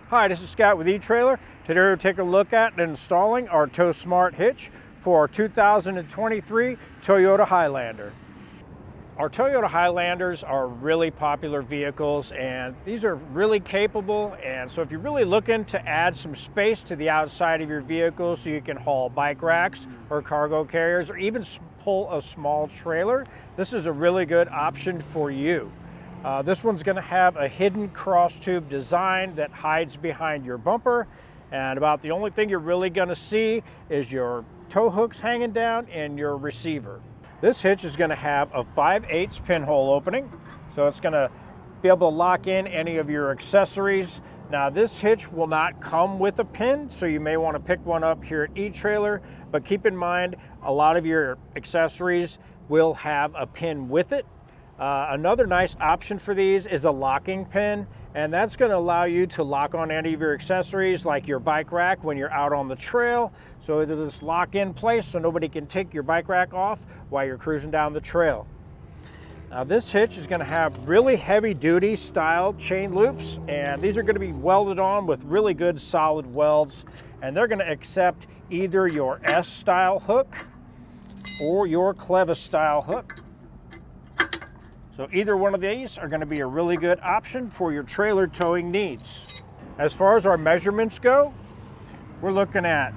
Hi, this is Scott with eTrailer. Today we're taking a look at and installing our TowSmart Hitch for our 2023 Toyota Highlander. Our Toyota Highlanders are really popular vehicles, and these are really capable. And so if you're really looking to add some space to the outside of your vehicle so you can haul bike racks or cargo carriers or even pull a small trailer, this is a really good option for you. This one's going to have a hidden cross tube design that hides behind your bumper, and about the only thing you're really going to see is your tow hooks hanging down and your receiver. This hitch is going to have a 5/8 pinhole opening, so it's going to be able to lock in any of your accessories. Now this hitch will not come with a pin, so you may want to pick one up here at eTrailer, but keep in mind a lot of your accessories will have a pin with it. Another nice option for these is a locking pin, and that's going to allow you to lock on any of your accessories like your bike rack when you're out on the trail. So it'll just lock in place so nobody can take your bike rack off while you're cruising down the trail. Now this hitch is going to have really heavy duty style chain loops, and these are going to be welded on with really good solid welds, and they're going to accept either your S style hook or your Clevis style hook. So either one of these are going to be a really good option for your trailer towing needs. As far as our measurements go, we're looking at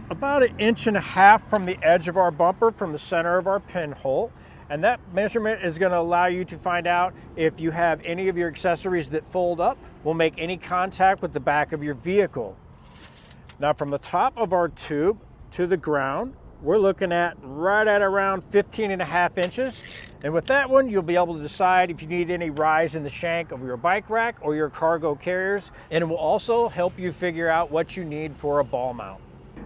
about 1.5 inches from the edge of our bumper, from the center of our pinhole. And that measurement is going to allow you to find out if you have any of your accessories that fold up, will make any contact with the back of your vehicle. Now from the top of our tube to the ground, we're looking at right at around 15.5 inches. And with that one, you'll be able to decide if you need any rise in the shank of your bike rack or your cargo carriers. And it will also help you figure out what you need for a ball mount.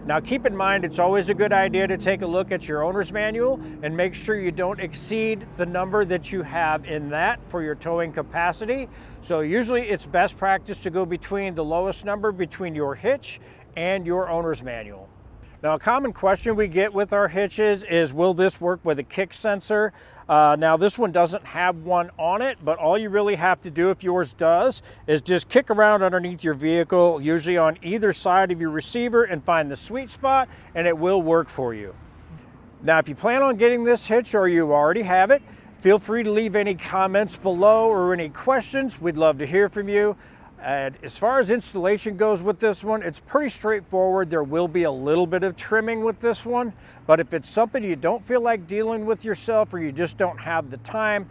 Now keep in mind, it's always a good idea to take a look at your owner's manual and make sure you don't exceed the number that you have in that for your towing capacity. So usually it's best practice to go between the lowest number between your hitch and your owner's manual. Now a common question we get with our hitches is, will this work with a kick sensor? Now this one doesn't have one on it, but all you really have to do if yours does is just kick around underneath your vehicle, usually on either side of your receiver, and find the sweet spot, and it will work for you. Now if you plan on getting this hitch or you already have it, feel free to leave any comments below or any questions. We'd love to hear from you. And as far as installation goes with this one, it's pretty straightforward. There will be a little bit of trimming with this one, but if it's something you don't feel like dealing with yourself or you just don't have the time,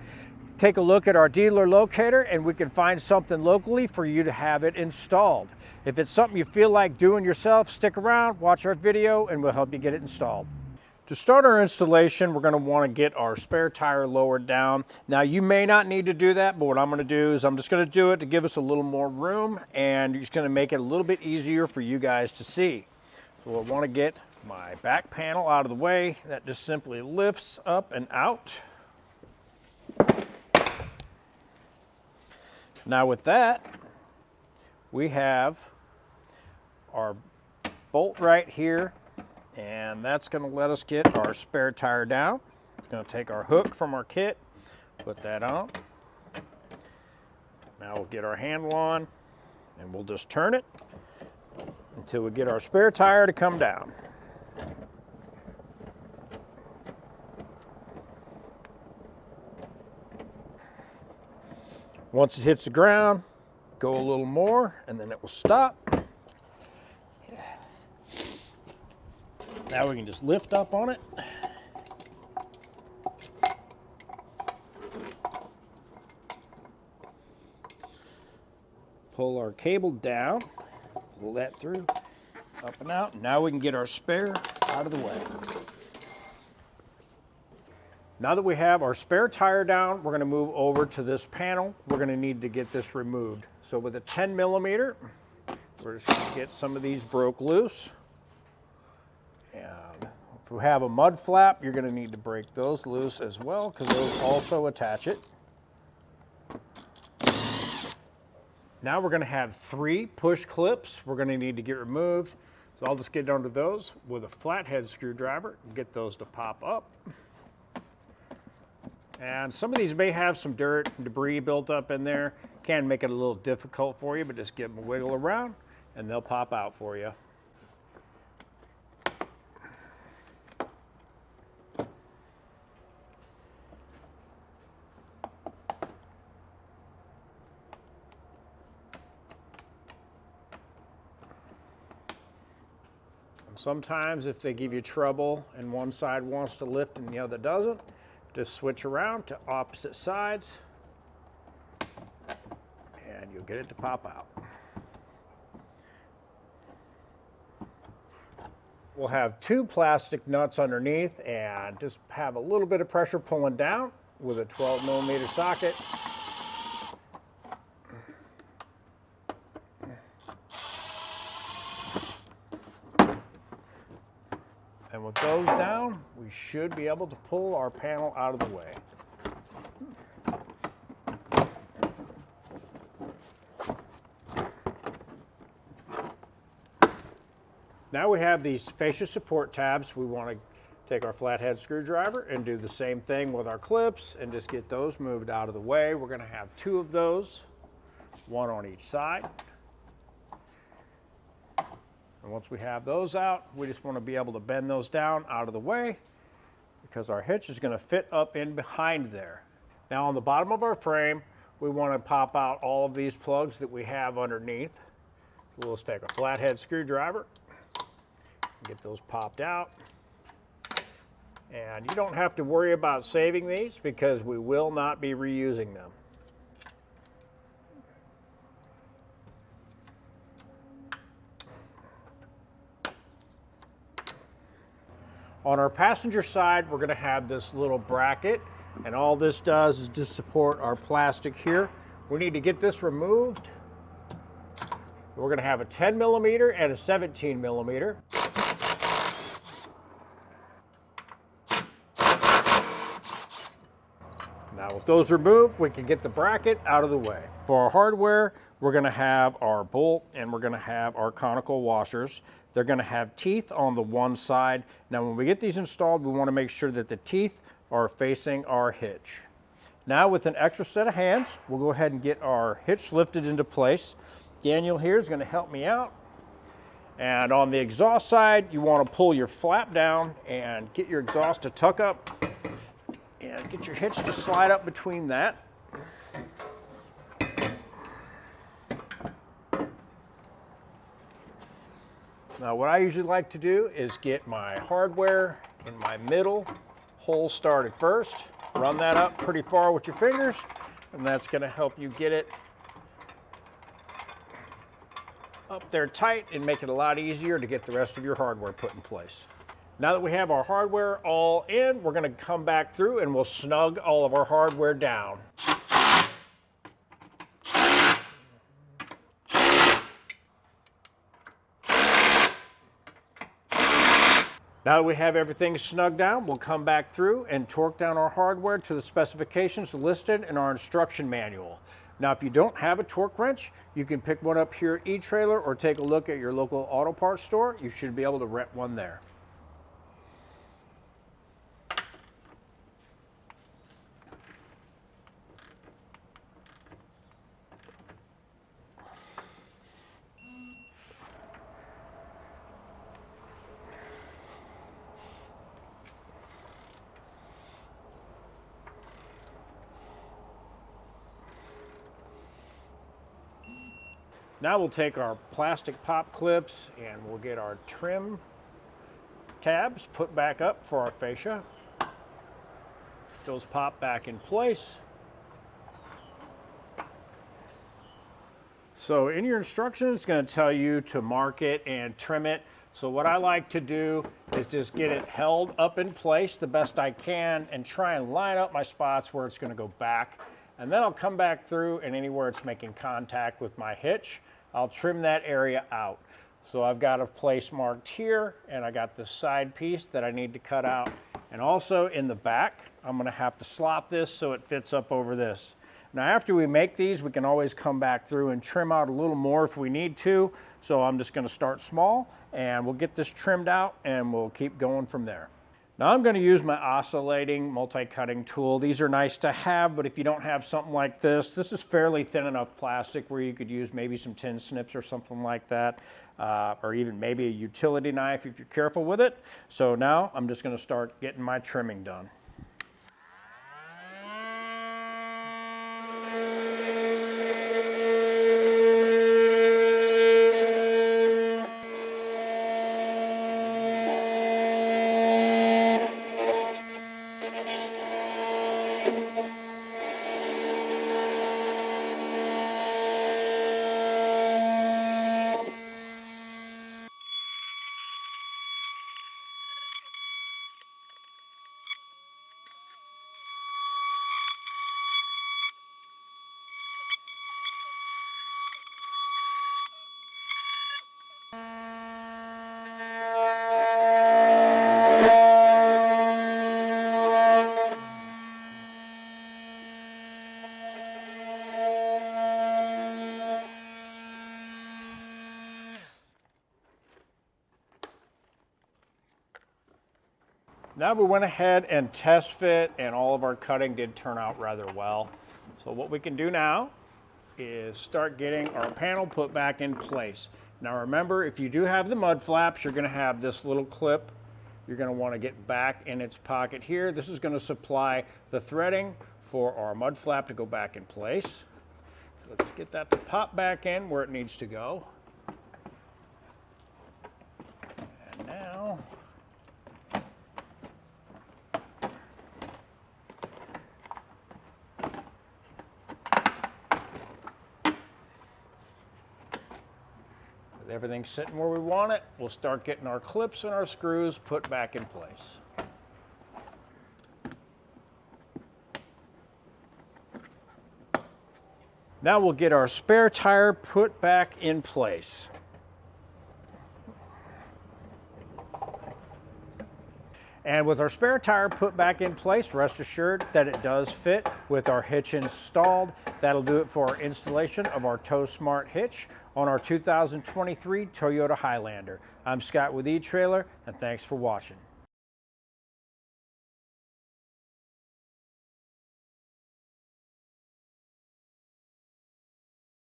take a look at our dealer locator and we can find something locally for you to have it installed. If it's something you feel like doing yourself, stick around, watch our video, and we'll help you get it installed. To start our installation, we're going to want to get our spare tire lowered down. Now you may not need to do that, but what I'm going to do is I'm just going to do it to give us a little more room, and it's going to make it a little bit easier for you guys to see. So I want to get my back panel out of the way. That just simply lifts up and out. Now with that, we have our bolt right here, and that's going to let us get our spare tire down. It's going to take our hook from our kit, put that on. Now we'll get our handle on, and we'll just turn it until we get our spare tire to come down. Once it hits the ground, go a little more, and then it will stop. Now we can just lift up on it. Pull our cable down, pull that through, up and out. Now we can get our spare out of the way. Now that we have our spare tire down, we're going to move over to this panel. We're going to need to get this removed. So with a 10 millimeter, we're just going to get some of these broke loose. And if we have a mud flap, you're going to need to break those loose as well, because those also attach it. Now we're going to have 3 push clips we're going to need to get removed. So I'll just get under those with a flathead screwdriver and get those to pop up. And some of these may have some dirt and debris built up in there. Can make it a little difficult for you, but just give them a wiggle around and they'll pop out for you. Sometimes if they give you trouble and one side wants to lift and the other doesn't, just switch around to opposite sides and you'll get it to pop out. We'll have 2 plastic nuts underneath and just have a little bit of pressure pulling down with a 12mm socket. And with those down, we should be able to pull our panel out of the way. Now we have these fascia support tabs. We want to take our flathead screwdriver and do the same thing with our clips and just get those moved out of the way. We're going to have 2 of those, 1 on each side. And once we have those out, we just want to be able to bend those down out of the way because our hitch is going to fit up in behind there. Now on the bottom of our frame, we want to pop out all of these plugs that we have underneath. We'll just take a flathead screwdriver, get those popped out. And you don't have to worry about saving these because we will not be reusing them. On our passenger side, we're going to have this little bracket, and all this does is just support our plastic here. We need to get this removed. We're going to have a 10mm and a 17mm. Now with those removed, we can get the bracket out of the way. For our hardware, we're going to have our bolt and we're going to have our conical washers. They're going to have teeth on the one side. Now when we get these installed, we want to make sure that the teeth are facing our hitch. Now with an extra set of hands, we'll go ahead and get our hitch lifted into place. Daniel here is going to help me out. And on the exhaust side, you want to pull your flap down and get your exhaust to tuck up and get your hitch to slide up between that. Now what I usually like to do is get my hardware in my middle hole started first. Run that up pretty far with your fingers, and that's going to help you get it up there tight and make it a lot easier to get the rest of your hardware put in place. Now that we have our hardware all in, we're going to come back through and we'll snug all of our hardware down. Now that we have everything snugged down, we'll come back through and torque down our hardware to the specifications listed in our instruction manual. Now, if you don't have a torque wrench, you can pick one up here at eTrailer or take a look at your local auto parts store. You should be able to rent one there. Now we'll take our plastic pop clips and we'll get our trim tabs put back up for our fascia. Those pop back in place. So in your instructions, it's going to tell you to mark it and trim it. So what I like to do is just get it held up in place the best I can and try and line up my spots where it's going to go back. And then I'll come back through, and anywhere it's making contact with my hitch, I'll trim that area out. So I've got a place marked here, and I got this side piece that I need to cut out. And also in the back, I'm going to have to slop this so it fits up over this. Now after we make these, we can always come back through and trim out a little more if we need to. So I'm just going to start small, and we'll get this trimmed out, and we'll keep going from there. Now I'm going to use my oscillating multi-cutting tool. These are nice to have, but if you don't have something like this is fairly thin enough plastic where you could use maybe some tin snips or something like that, or even maybe a utility knife if you're careful with it. So now I'm just going to start getting my trimming done. Now we went ahead and test fit, and all of our cutting did turn out rather well. So what we can do now is start getting our panel put back in place. Now remember, if you do have the mud flaps, you're going to have this little clip you're going to want to get back in its pocket here. This is going to supply the threading for our mud flap to go back in place. Let's get that to pop back in where it needs to go. And now with everything sitting where we want it, we'll start getting our clips and our screws put back in place. Now we'll get our spare tire put back in place. And with our spare tire put back in place, rest assured that it does fit with our hitch installed. That'll do it for our installation of our TowSmart hitch on our 2023 Toyota Highlander. I'm Scott with eTrailer, and thanks for watching.